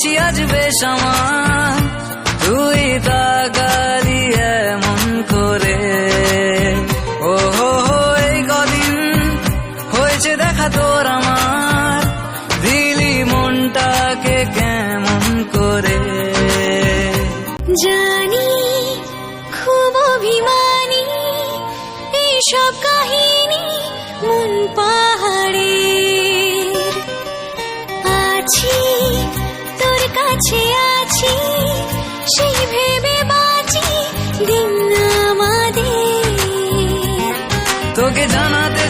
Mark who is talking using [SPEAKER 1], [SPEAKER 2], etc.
[SPEAKER 1] আছি আজ বেশ আমার, তুই তাকালি এমন করে। ও হো হো, এই কদিন হয়েছে দেখা তোর আমার, দিলি মনটাকে কেমন করে।
[SPEAKER 2] জানি খুব অভিমানী, এইসব কাহিনী মন পাহাড়ের। আছি তোর কাছে আছি, সেই ভেবে বাঁচি দিন আমাদের।
[SPEAKER 1] তোকে জানাতে